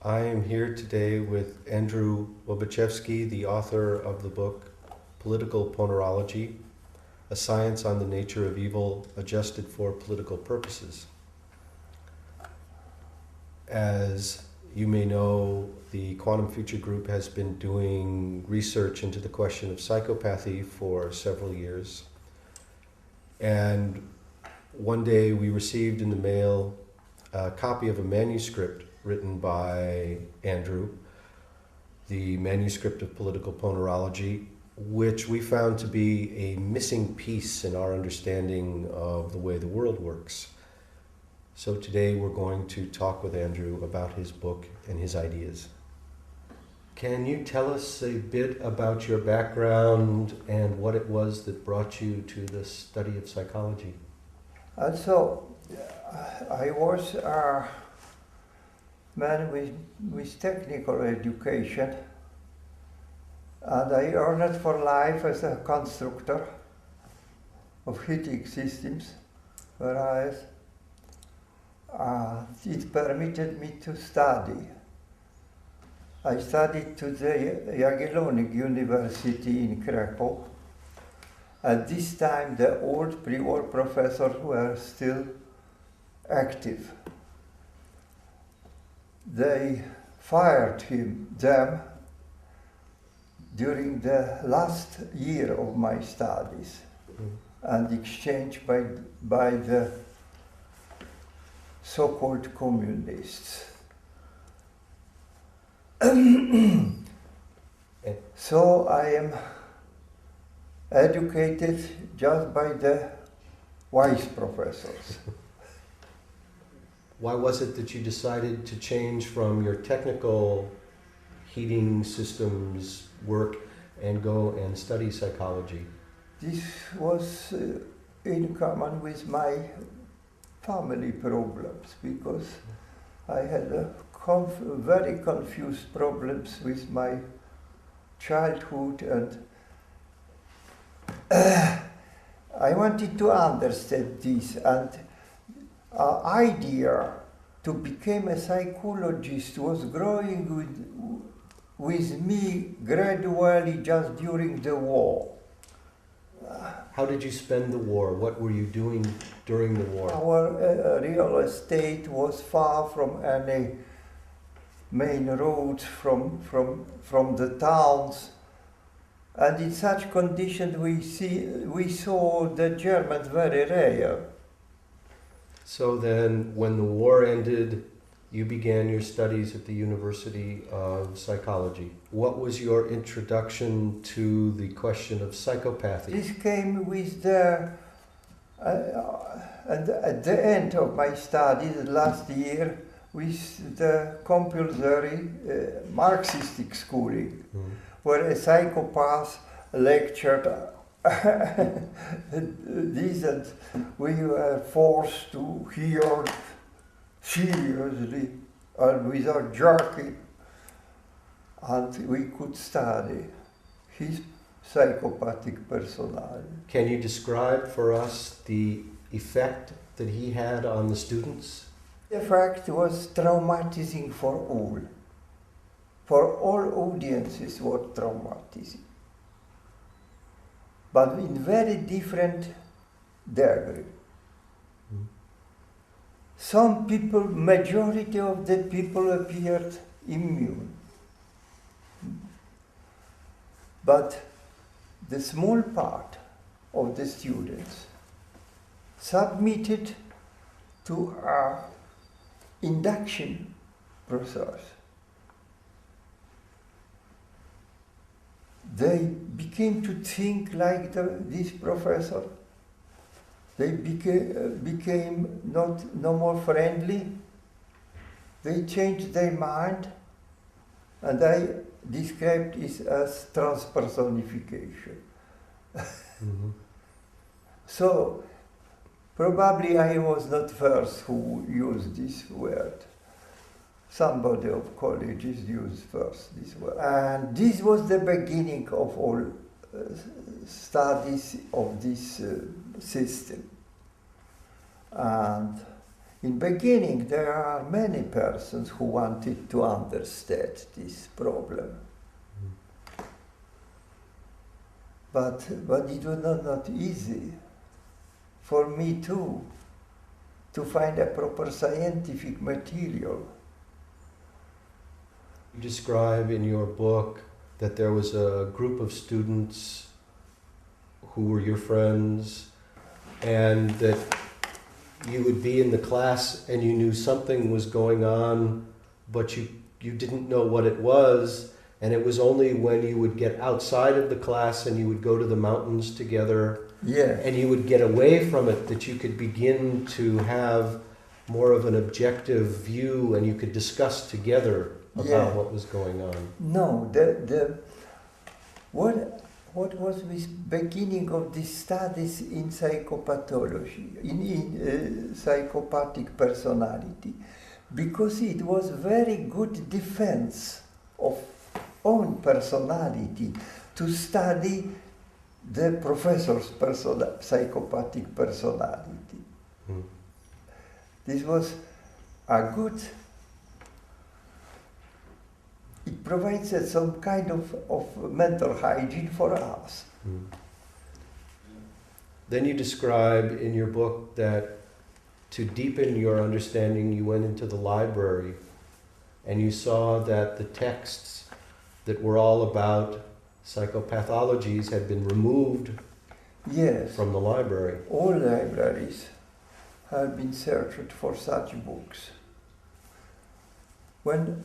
I am here today with Andrew Lobaczewski, the author of the book Political Ponerology, a science on the nature of evil adjusted for political purposes. As you may know, the Quantum Future Group has been doing research into the question of psychopathy for several years. And one day we received in the mail a copy of a manuscript written by Andrew, the manuscript of Political Ponerology, which we found to be a missing piece in our understanding of the way the world works. So today we're going to talk with Andrew about his book and his ideas. Can you tell us a bit about your background and what it was that brought you to the study of psychology? Also, I was a man with technical education, and I earned for life as a constructor of heating systems, whereas it permitted me to study. I studied to the Jagiellonik University in Krakow. At this time, the old pre-war professors were still active. They fired them during the last year of my studies and exchanged by the so-called communists. So I am educated just by the wise professors. Why was it that you decided to change from your technical heating systems work and go and study psychology? This was in common with my family problems, because I had very confused problems with my childhood, and I wanted to understand this, and idea to become a psychologist was growing with me gradually just during the war. How did you spend the war? What were you doing during the war? Our real estate was far from any main roads from the towns, and in such conditions we saw the Germans very rare. So then, when the war ended, you began your studies at the University of Psychology. What was your introduction to the question of psychopathy? This came with at the end of my studies last year, with the compulsory Marxistic schooling, where a psychopath lectured this, and we were forced to hear seriously and without jerking, and we could study his psychopathic personality. Can you describe for us the effect that he had on the students? The fact was traumatizing for all. For all audiences was traumatizing, but in very different degree. Some people, majority of the people appeared immune, but the small part of the students submitted to our induction process. They became to think like this professor. They became no more friendly. They changed their mind, and I described it as transpersonification. So probably I was not first who used this word. Somebody of colleges used first this word. And this was the beginning of all studies of this system. And In beginning, there are many persons who wanted to understand this problem. But it was not easy for me too to find a proper scientific material. You describe in your book that there was a group of students who were your friends, and that you would be in the class and you knew something was going on, but you didn't know what it was, and it was only when you would get outside of the class and you would go to the mountains together, Yeah. and you would get away from it, that you could begin to have more of an objective view and you could discuss together about Yeah. what was going on. No, what was the beginning of these studies in psychopathology, in psychopathic personality, because it was very good defense of own personality to study the professor's psychopathic personality. Mm. This was a good. It provides some kind of mental hygiene for us. Mm. Then you describe in your book that to deepen your understanding, you went into the library and you saw that the texts that were all about psychopathologies had been removed Yes, from the library. all libraries have been searched for such books. When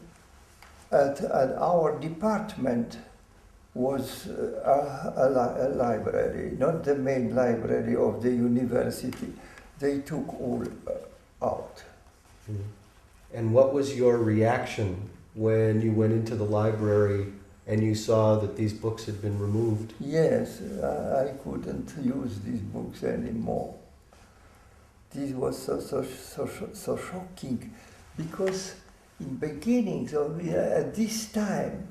at our department was a library, not the main library of the university. They took all out. Mm. And what was your reaction when you went into the library and you saw that these books had been removed? Yes, I couldn't use these books anymore. This was so shocking, because in beginnings of at this time,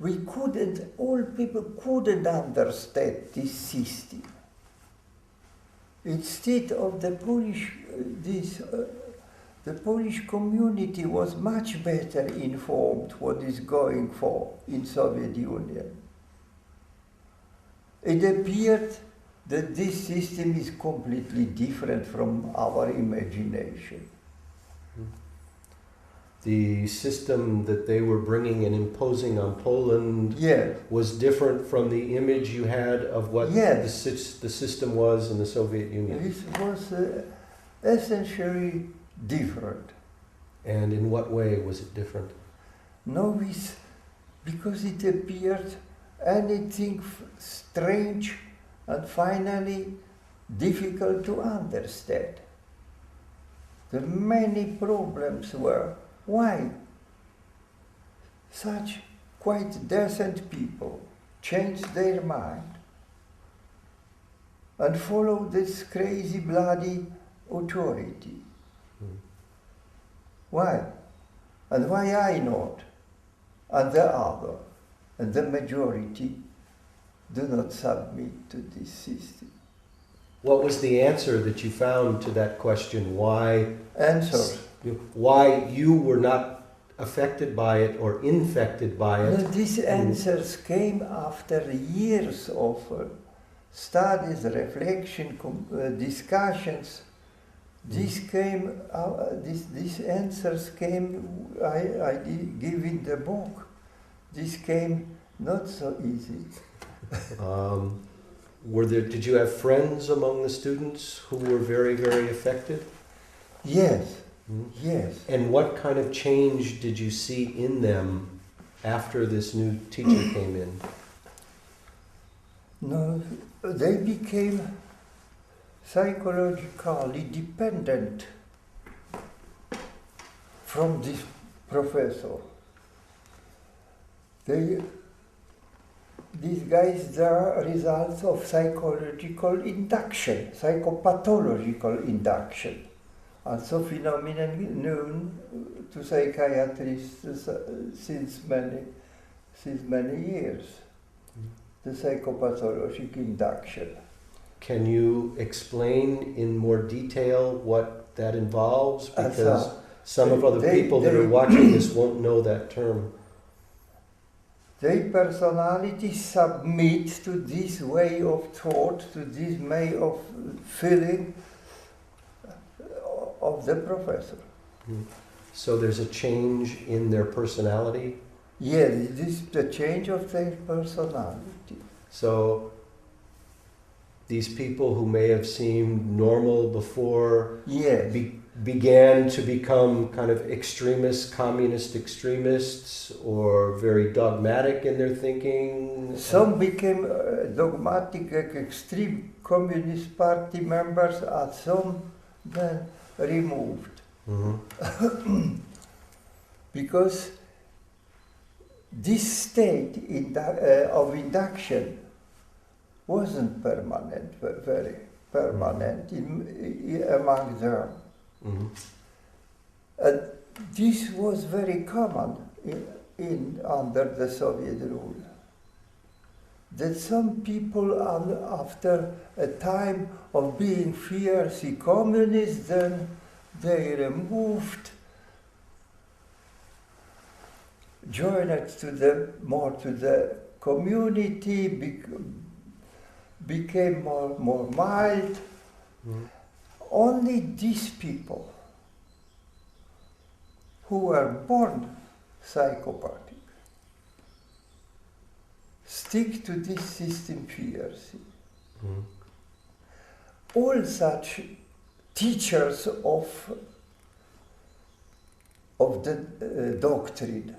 all people couldn't understand this system. Instead of the Polish community was much better informed what is going on in Soviet Union. It appeared that this system is completely different from our imagination. The system that they were bringing and imposing on Poland Yes. was different from the image you had of what Yes. the system was in the Soviet Union. This was essentially different. And in what way was it different? No, because it appeared anything strange and finally difficult to understand. The many problems were, why such quite decent people changed their mind and followed this crazy bloody authority? Why? And why I not? And the other, and the majority, do not submit to this system. What was the answer that you found to that question? Why you were not affected by it or infected by it? No, these answers came after years of studies, reflection, discussions. These answers came, I give in the book. This came not so easy. Did you have friends among the students who were very, very affected? Yes, Mm. yes. And what kind of change did you see in them after this new teacher came in? No, they became psychologically dependent from this professor. These guys are results of psychological induction, psychopathological induction, also phenomenon known to psychiatrists since many years. The psychopathologic induction. Can you explain in more detail what that involves? And Because some of other they- people that are they- watching this won't know that term. Their personality submit to this way of thought, to this way of feeling of the professor. So there's a change in their personality. Yes, it is the change of their personality. So these people who may have seemed normal before Yes. began to become kind of extremists, communist extremists, or very dogmatic in their thinking. Some became dogmatic, extreme Communist Party members, and some then removed. Mhm. Because this state of induction wasn't permanent, very permanent among them. Mhm. And this was very common under the Soviet rule. That some people, after a time of being fiercely communist, then they removed, joined more to the community, became more mild. Mhm. Only these people who were born psychopathic stick to this system fiercely. Mhm. All such teachers of the doctrine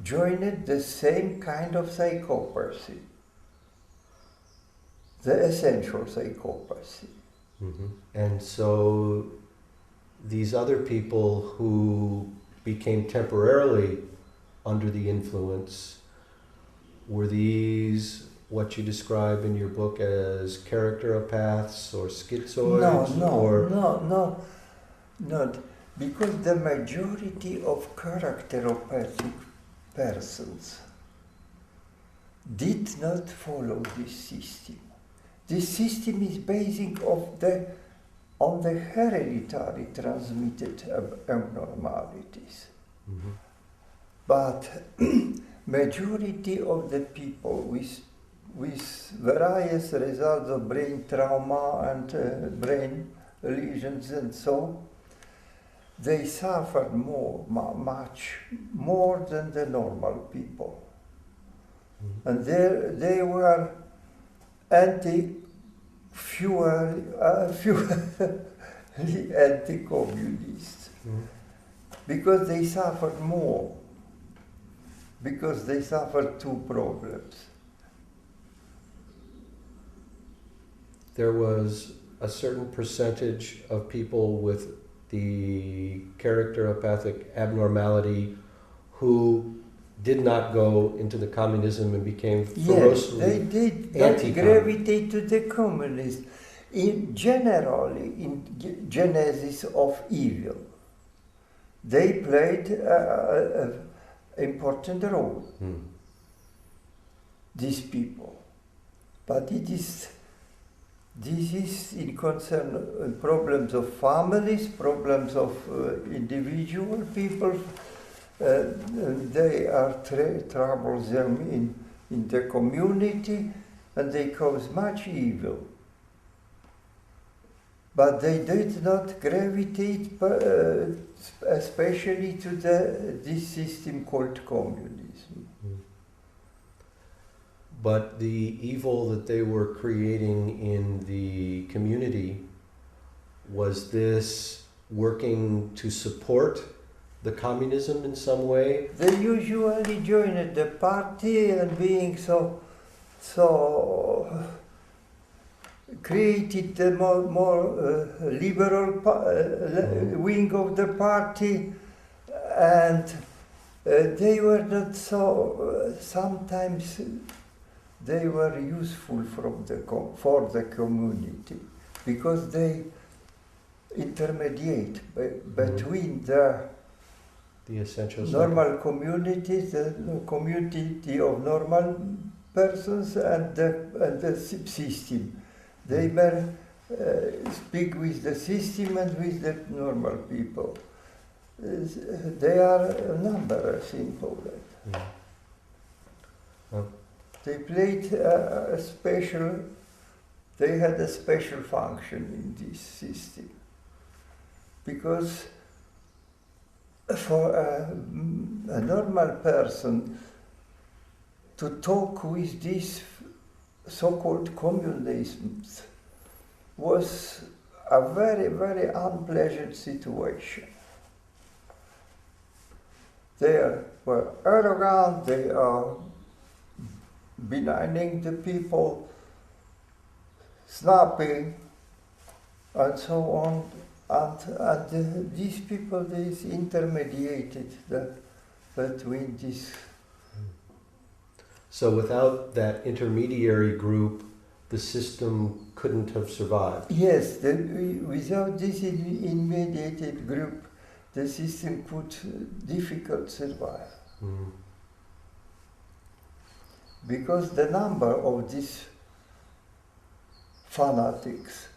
joined the same kind of psychopathy, the essential psychopathy. Mhm. And so these other people who became temporarily under the influence, were these what you describe in your book as characteropaths or schizoids? No, not. Because the majority of characteropathic persons did not follow this system. This system is based on the hereditary transmitted abnormalities. Mhm. But majority of the people with various results of brain trauma and brain lesions and so, they suffered much more than the normal people. And they were anti-communists because they suffered more, because they suffered two problems. There was a certain percentage of people with the characteropathic abnormality who did not go into the communism and became Yes, ferociously they did anti-communist. gravitate to the communists. Generally, in genesis of evil, they played an important role, these people. But this is in concern problems of families, problems of individual people. They are troublesome in the community, and they cause much evil. But they did not gravitate especially to this system called communism. But the evil that they were creating in the community, was this working to support the communism in some way? They usually joined the party and being so created the more liberal wing of the party, and they were not so. Sometimes they were useful for the community because they intermediate between the essential normal communities, the community of normal persons, and the system. They were speak with the system and with the normal people. They are numerous in Poland. Mm. Oh. They played they had a special function in this system. Because for a normal person to talk with these so-called communists was a very, very unpleasant situation. They were arrogant, they are benigning the people, snapping, and so on. And these people, they intermediated between this. So without that intermediary group, the system couldn't have survived. Yes, without this intermediated group, the system could difficult survive. Mm. Because the number of these fanatics,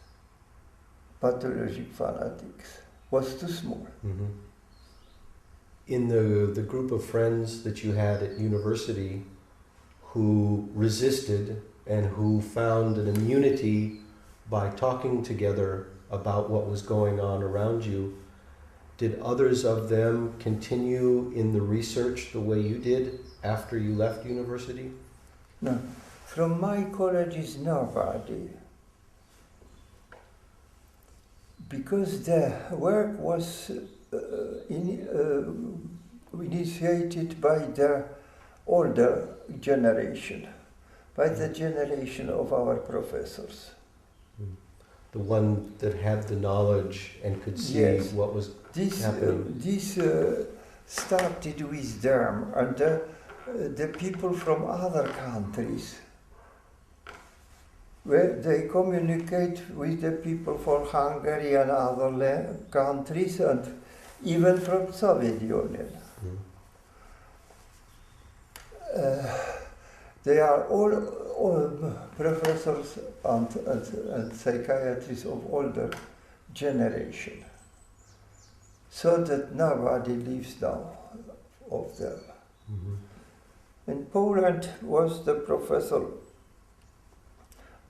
pathologic fanatics, was too small. Mm-hmm. In the group of friends that you had at university who resisted and who found an immunity by talking together about what was going on around you, did others of them continue in the research the way you did after you left university? No, from my colleges nobody. Because the work was initiated by the older generation, by the generation of our professors. The one that had the knowledge and could see Yes. what was happening. This started with them, and the people from other countries, where they communicate with the people from Hungary and other countries, and even from Soviet Union. They are all professors and psychiatrists of older generation, so that nobody lives now of them. Mm-hmm. In Poland was the professor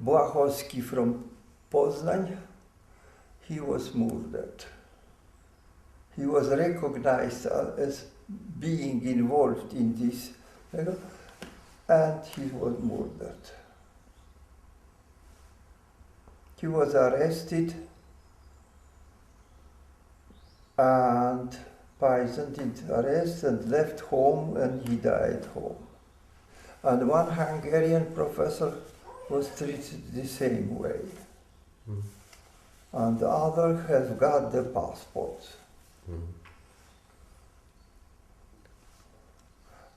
Błachowski from Poznań. He was murdered. He was recognized as being involved in this, and he was murdered. He was arrested and poisoned in arrest and left home, and he died home. And one Hungarian professor was treated the same way. Mm. And the other has got the passports. Mm.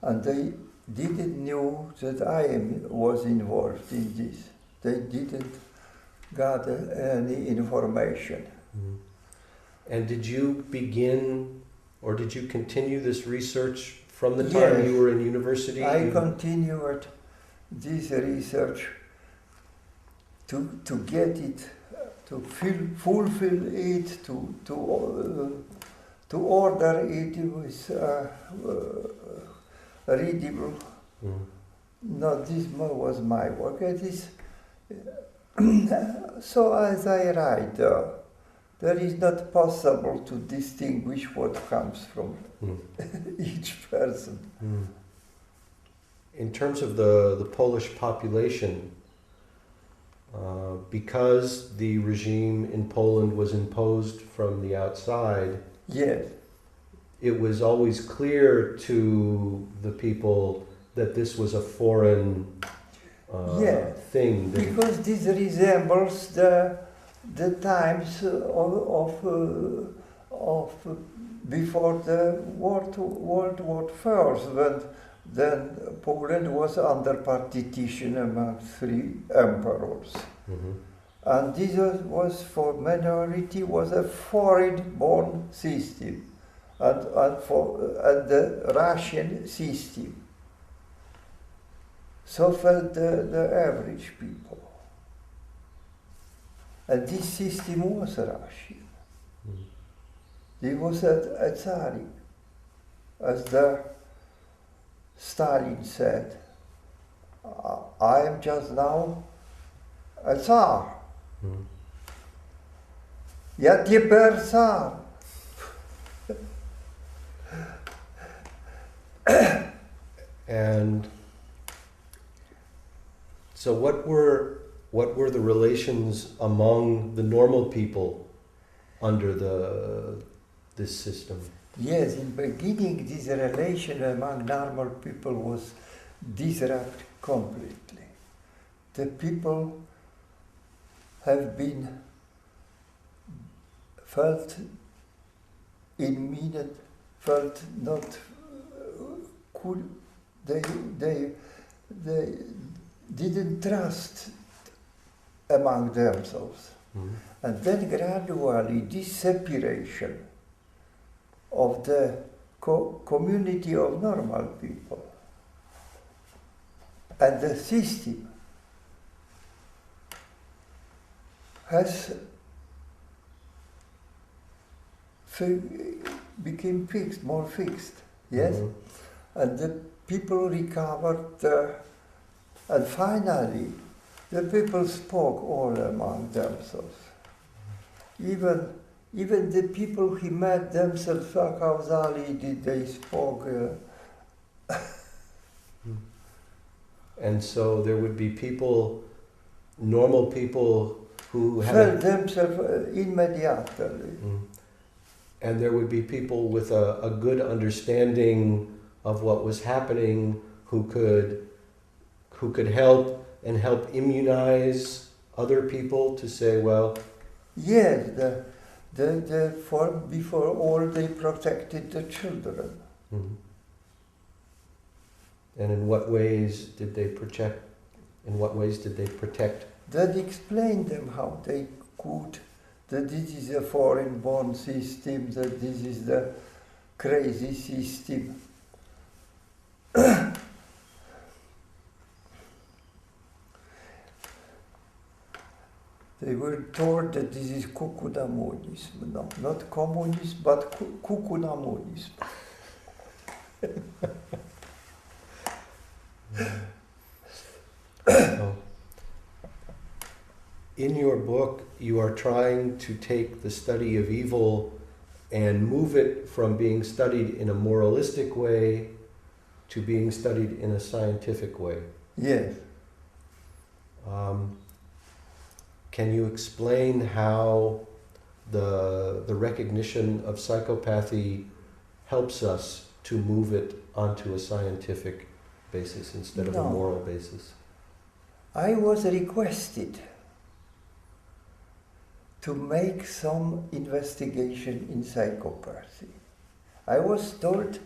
And they didn't know that I was involved in this. They didn't got any information. Mm. And did you begin, or did you continue this research from the time Yes. you were in university? I continued this research to get it, to fulfill it, to order it with readable. Mm. No, this was my work. It is so as I write, there is not possible to distinguish what comes from each person. Mm. In terms of the Polish population, because the regime in Poland was imposed from the outside, Yes. it was always clear to the people that this was a foreign Yes. thing. Because this resembles the times of before the World War I, when then Poland was under partition among three emperors. Mm-hmm. And this was for minority was a foreign-born system, and the Russian system. So felt the average people. And this system was Russian. Mm. It was a Tsari. As the Stalin said, I am just now a Tsar. Mm. Я теперь Tsar. And so what were the relations among the normal people under this system? Yes, in beginning this relation among normal people was disrupted completely. The people have been felt in minute, felt not could they didn't trust among themselves. Mm. And then gradually this separation of the community of normal people and the system has became fixed, more fixed, yes? Mhm. And the people recovered, and finally the people spoke all among themselves. Even the people who met themselves, causally did they spoke. And so there would be people, normal people who Felt themselves immediately. Mm. And there would be people with a good understanding of what was happening who could help immunize other people to say, well, Yes, before all they protected the children. mm. And in what ways did they protect? That explained them how they could, that this is a foreign-born system, that this is the crazy system. They were told that this is kukunamonism. No, not communism, but kukunamonism. Oh. In your book, you are trying to take the study of evil and move it from being studied in a moralistic way to being studied in a scientific way. Yes. Can you explain how the recognition of psychopathy helps us to move it onto a scientific basis instead of a moral basis? I was requested to make some investigation in psychopathy. I was told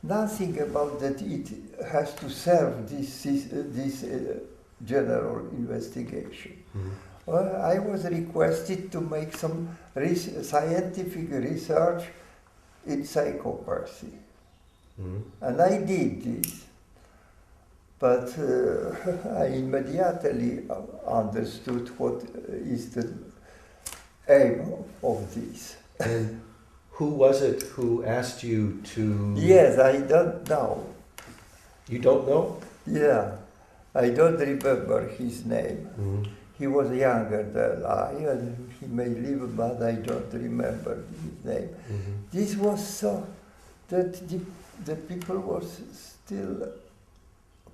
nothing about that it has to serve this general investigation. Mm-hmm. Well, I was requested to make some scientific research in psychopathy. Mm-hmm. And I did this. But I immediately understood what is the aim of this. And who was it who asked you to... Yes, I don't know. You don't know? Yeah, I don't remember his name. Mm-hmm. He was younger than I, and he may live, but I don't remember his name. Mm-hmm. This was so that the people was still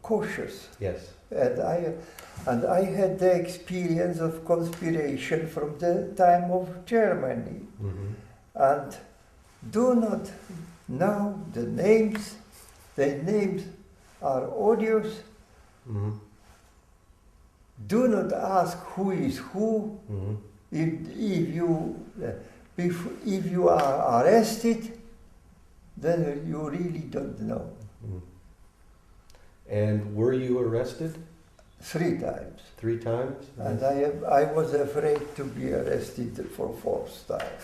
cautious. Yes. And I had the experience of conspiration from the time of Germany. Mm-hmm. And do not know the names. The names are odious. Mm-hmm. Do not ask who is who. Mm-hmm. If you are arrested, then you really don't know. Mm-hmm. And were you arrested? 3 times. 3 times? And I was afraid to be arrested for 4th time.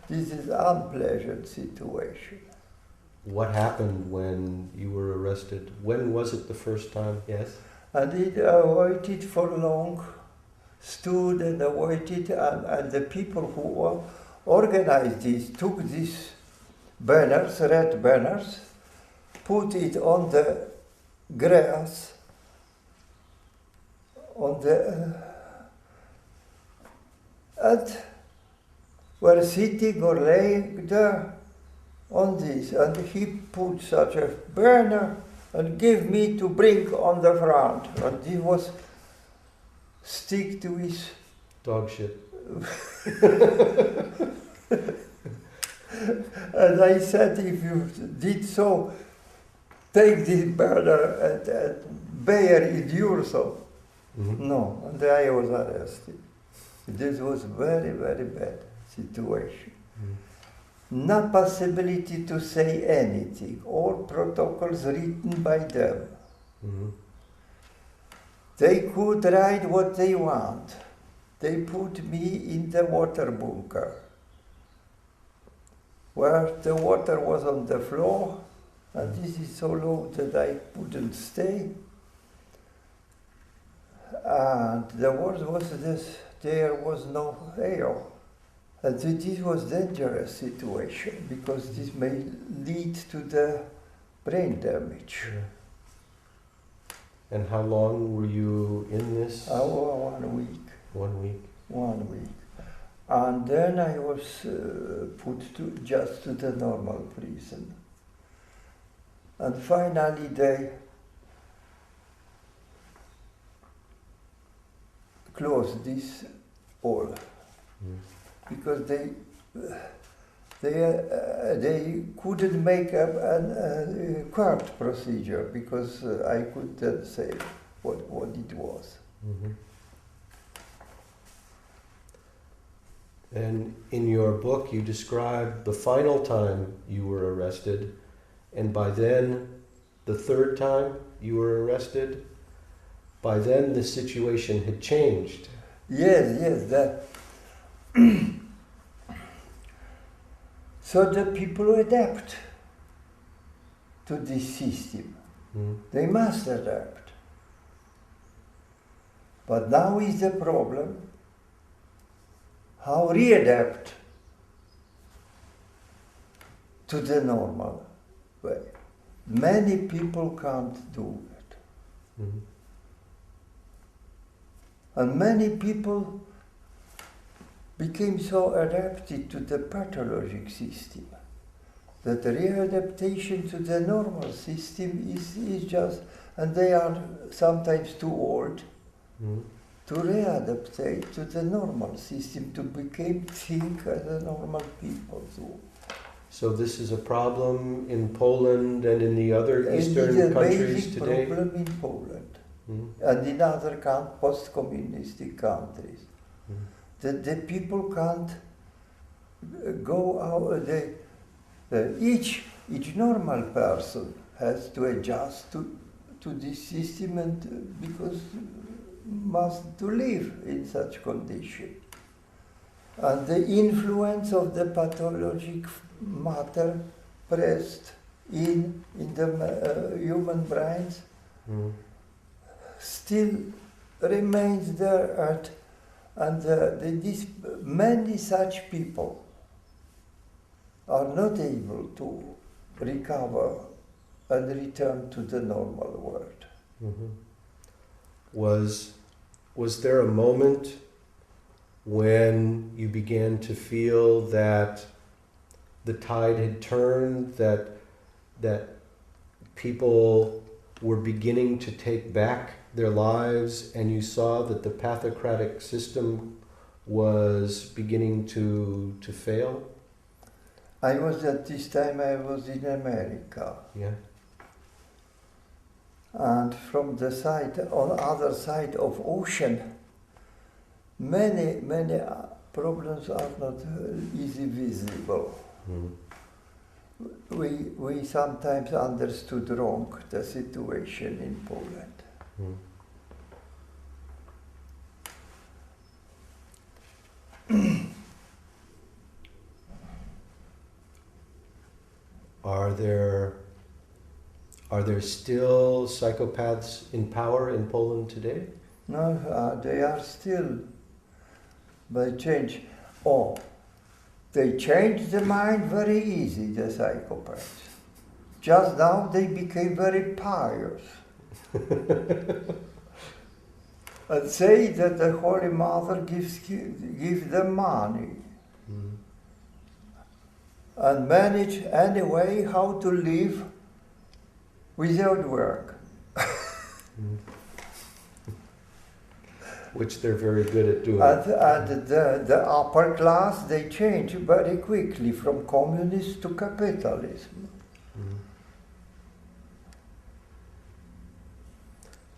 This is an unpleasant situation. What happened when you were arrested? When was it the first time? Yes? And it waited for long stood and waited, and the people who organized this took these banners, red banners, put it on the grass, on the and were sitting or laying there on this, and he put such a banner and gave me to bring on the front, and he was stick to his Dog shit. And I said, if you did so, take this banner and bear it yourself. Mhm. No, and I was arrested. This was very, very bad situation. No possibility to say anything. All protocols written by them. Mhm. They could write what they want. They put me in the water bunker, where the water was on the floor, and this is so low that I couldn't stay. And the worst was this, there was no air. And this was dangerous situation, because this may lead to the brain damage. Yeah. And how long were you in this? 1 week. 1 week. 1 week. And then I was put to just to the normal prison. And finally they closed this all because they couldn't make up a court procedure because I couldn't say what it was. Mhm. And in your book, you describe the final time you were arrested, and by then, the third time you were arrested, by then the situation had changed. Yes, that. So the people adapt to this system. Mm. They must adapt. But now is the problem, how readapt to the normal way. Many people can't do it. Mhm. And many people became so adapted to the pathologic system that the readaptation to the normal system is just, and they are sometimes too old to readaptate to the normal system, to become think as a normal people do. So this is a problem in Poland and in the other And Eastern it's a countries basic today? problem in Poland Mhm. and in other post-communistic countries. Mhm. That the people can't go out. Each normal person has to adjust to this system, and because must to live in such condition. And the influence of the pathologic matter pressed in the human brains Mhm. still remains there, and many such people are not able to recover and return to the normal world. Mhm. Was there a moment when you began to feel that the tide had turned, that people were beginning to take back their lives, and you saw that the pathocratic system was beginning to fail? At this time I was in America, Yeah. and from the side, on other side of ocean, many problems are not easy visible. Mm. We sometimes understood wrong the situation in Poland. Mm. Are there still psychopaths in power in Poland today? No, they are still. They change. Oh, they change the mind very easy, the psychopaths. Just now they became very pious. And say that the Holy Mother gives them money. Mm. And manage anyway how to live without work. Mm. Which they're very good at doing. And the upper class, they change very quickly from communism to capitalism.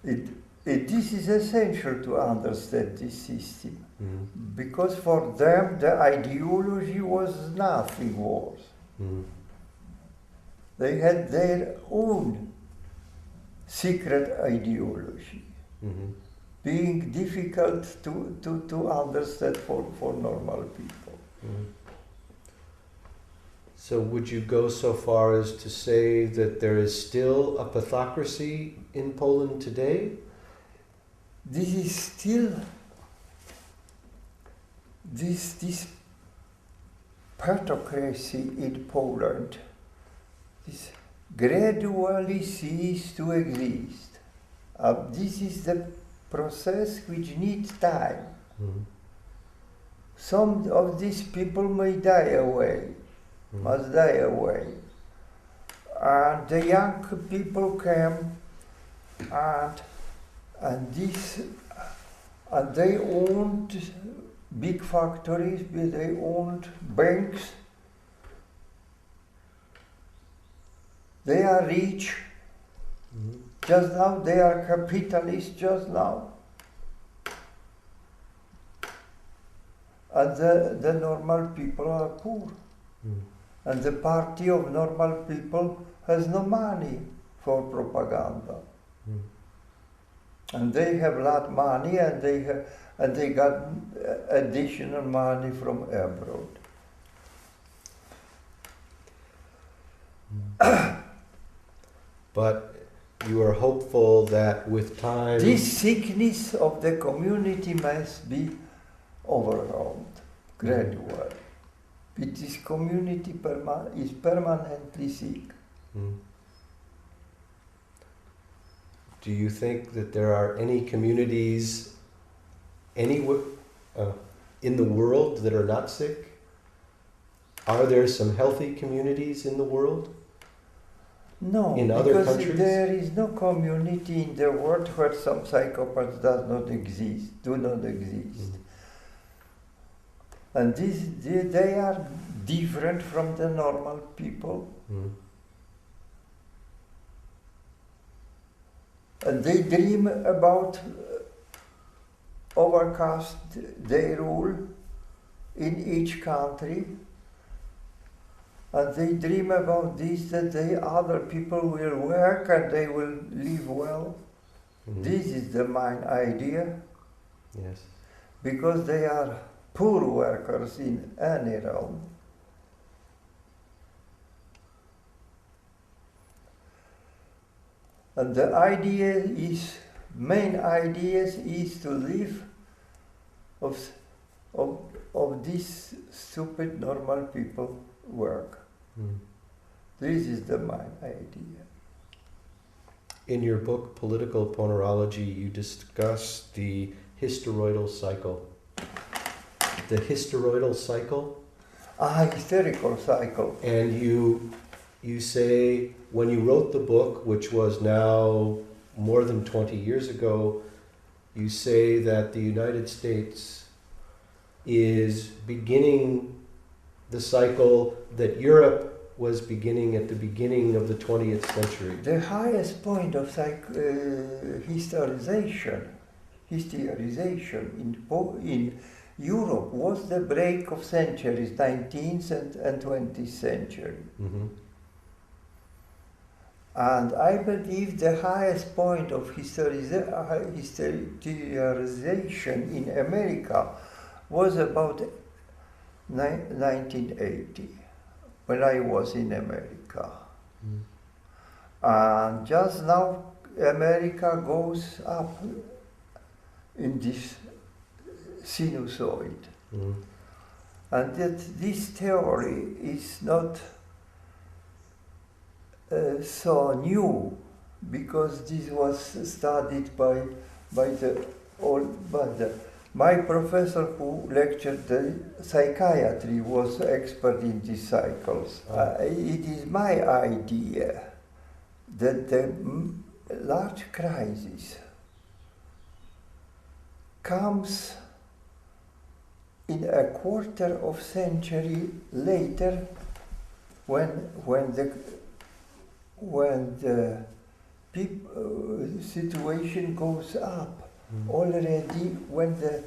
Mm. This is essential to understand this system, Mm. because for them the ideology was nothing worse. Mm. They had their own secret ideology, Mm-hmm. being difficult to understand for normal people. Mm. So would you go so far as to say that there is still a pathocracy in Poland today? This is still this pathocracy in Poland. This gradually ceased to exist. This is the process which needs time. Mm. Some of these people may die away, must die away. And the young people came and they owned big factories, they owned banks. They are rich. Mm. Just now they are capitalists, just now. And the normal people are poor. Mm. And the party of normal people has no money for propaganda. Mm. And they have a lot of money, and they got additional money from abroad. But you are hopeful that with time... This sickness of the community must be overwhelmed gradually. But this community is permanently sick. Mm. Do you think that there are any communities anywhere in the world that are not sick? Are there some healthy communities in the world? No, In other because countries? there is no community in the world where some psychopaths do not exist. Mm. And they are different from the normal people. Mm. And they dream about overcast their rule in each country. And they dream about this, that other people will work and they will live well. Mm. This is the main idea, Yes. because they are poor workers in any realm. And the main idea is to live of these stupid normal people work. Mm. This is the main idea. In your book, Political Ponerology, you discuss the hysteroidal cycle. The hysteroidal cycle? Hysterical cycle. And you say, when you wrote the book, which was now more than 20 years ago, you say that the United States is beginning the cycle that Europe was beginning at the beginning of the 20th century. The highest point of hysterization in Europe was the break of centuries, 19th and 20th century. Mm-hmm. And I believe the highest point of hysterization in America was about 1980, when I was in America. Mm. And just now America goes up in this sinusoid. Mm. And that this theory is not so new, because this was studied by my professor who lectured the psychiatry was expert in these cycles. It is my idea that the large crisis comes in a quarter of century later, when the situation goes up, already when the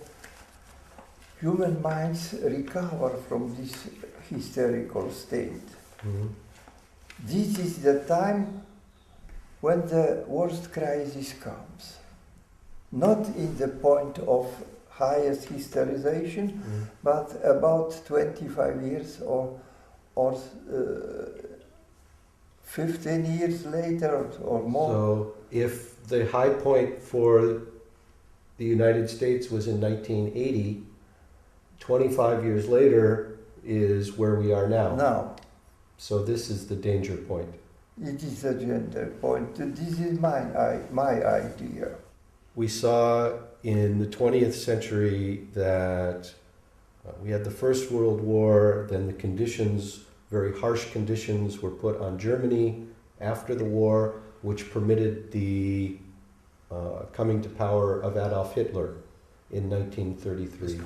human minds recover from this hysterical state. This is the time when the worst crisis comes. Not in the point of highest hysterization, but about 25 years or 15 years later or more. So if the high point for the United States was in 1980, 25 years later is where we are now. Now, So this is the danger point. it is a gender point. This is my idea. We saw in the 20th century that we had the First World War, then the conditions, very harsh conditions, were put on Germany after the war, which permitted the coming to power of Adolf Hitler in 1933.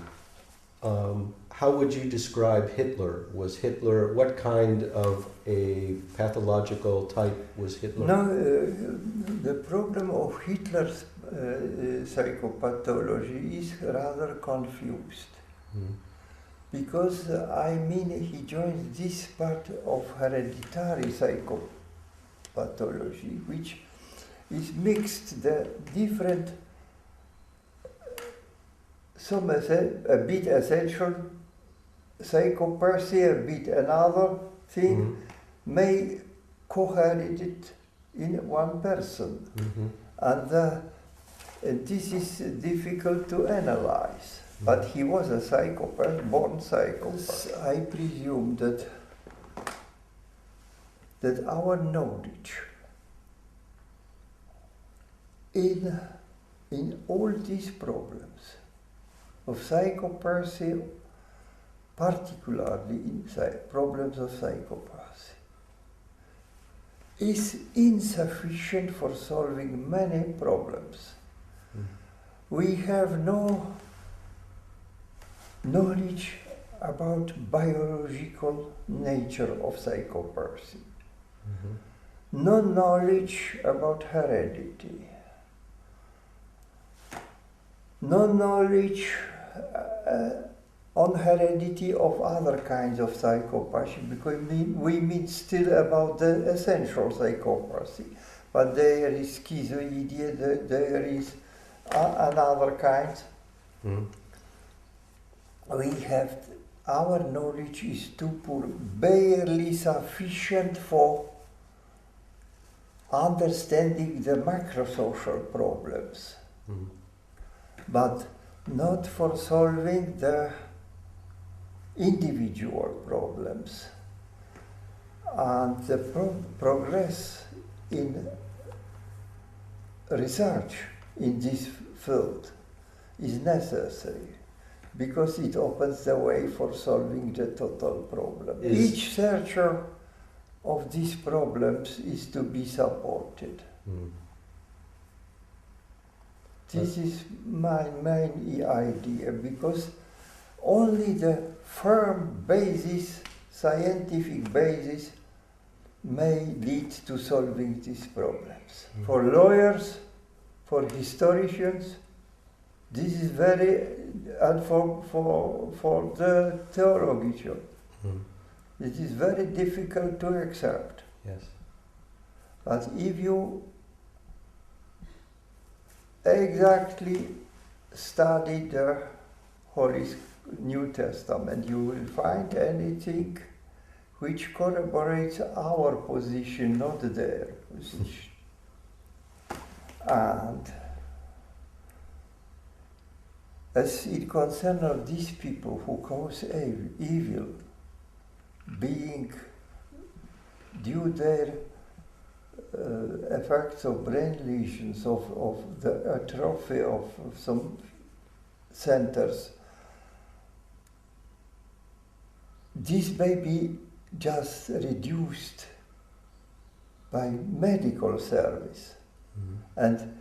How would you describe Hitler? Was Hitler, what kind of a pathological type was Hitler? No, the problem of Hitler's psychopathology is rather confused. Because, he joins this part of hereditary psychopathology, which is mixed, the different, a bit essential psychopathy, a bit another thing, may cohere it in one person. And this is difficult to analyze. But he was a psychopath, born psychopath. I presume that our knowledge in all these problems of psychopathy, particularly in problems of psychopathy, is insufficient for solving many problems. We have no knowledge about biological nature of psychopathy, no knowledge about heredity, no knowledge on heredity of other kinds of psychopathy, because we mean still about the essential psychopathy, but there is schizoidia, there is another kind. We have, our knowledge is too poor, barely sufficient for understanding the macrosocial problems, but not for solving the individual problems. And the progress in research in this field is necessary, because it opens the way for solving the total problem. Each searcher of these problems is to be supported. This is my main idea, because only the firm basis, scientific basis, may lead to solving these problems. For lawyers, for historians, this is very, and for the theologian, it is very difficult to accept. Yes. But if you exactly study the Holy New Testament, you will find anything which corroborates our position, not their position. And as it concerns these people who cause evil, being due their effects of brain lesions, of the atrophy of some centers, this may be just reduced by medical service. And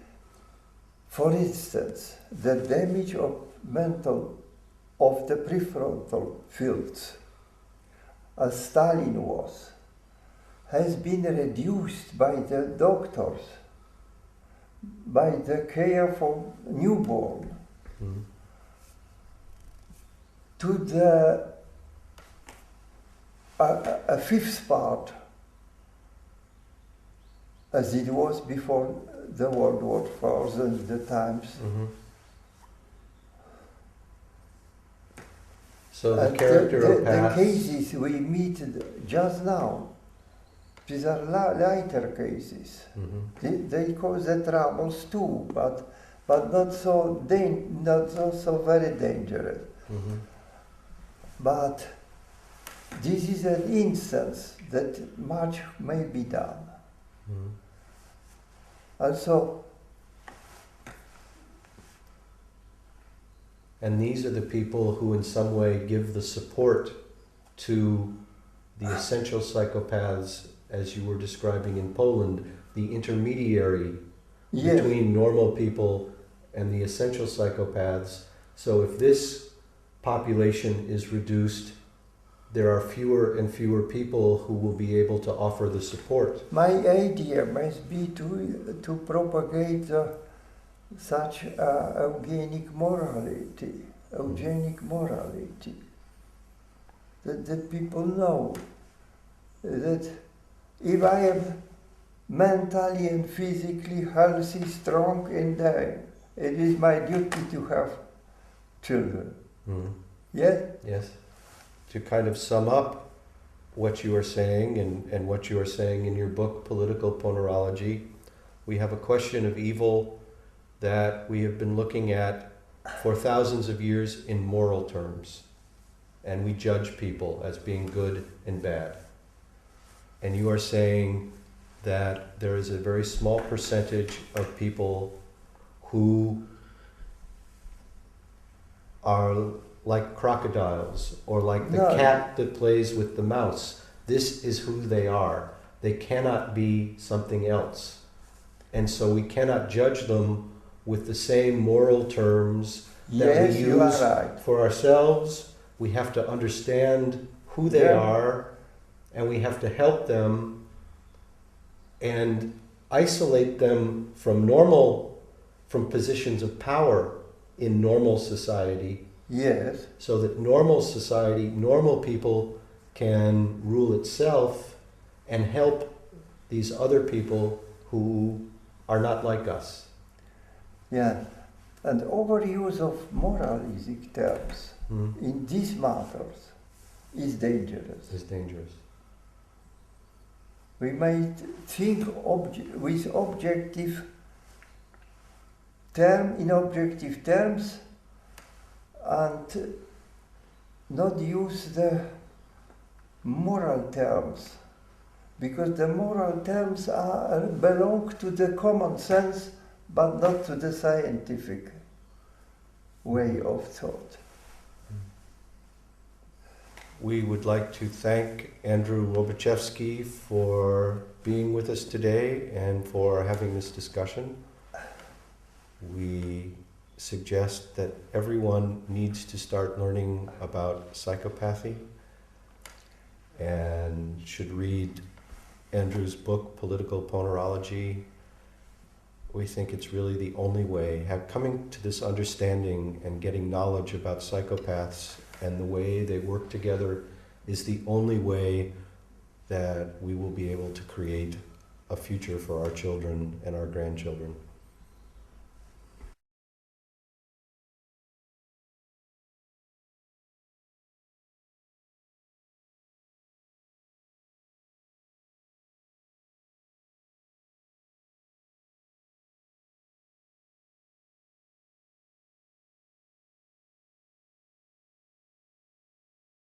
for instance, the damage of the prefrontal fields, as Stalin was, has been reduced by the doctors, by the care for newborn, to the a fifth part, as it was before the World War IV and the times. So the character of the paths. cases we meet just now, these are lighter cases. They cause the troubles too, but not so very dangerous. But this is an instance that much may be done. Also, and these are the people who in some way give the support to the essential psychopaths, as you were describing in Poland, the intermediary between normal people and the essential psychopaths. So if this population is reduced, there are fewer and fewer people who will be able to offer the support. My idea must be to propagate such eugenic morality, that people know that if I am mentally and physically healthy, strong, and it is my duty to have children. Yes? Yes. To kind of sum up what you are saying and what you are saying in your book, Political Ponerology, we have a question of evil that we have been looking at for thousands of years in moral terms. And we judge people as being good and bad. And you are saying that there is a very small percentage of people who are like crocodiles, or like the cat that plays with the mouse. This is who they are. They cannot be something else. And so we cannot judge them with the same moral terms that we use for ourselves. We have to understand who they are, and we have to help them and isolate them from positions of power in normal society. Yes. So that normal society, normal people can rule itself and help these other people who are not like us. Yeah. And overuse of moralistic terms in these matters is dangerous. It's dangerous. We might think with objective in objective terms, and not use the moral terms, because the moral terms belong to the common sense, but not to the scientific way of thought. We would like to thank Andrew Lobaczewski for being with us today and for having this discussion. We suggest that everyone needs to start learning about psychopathy and should read Andrew's book, Political Ponerology. We think it's really the only way, coming to this understanding and getting knowledge about psychopaths and the way they work together is the only way that we will be able to create a future for our children and our grandchildren.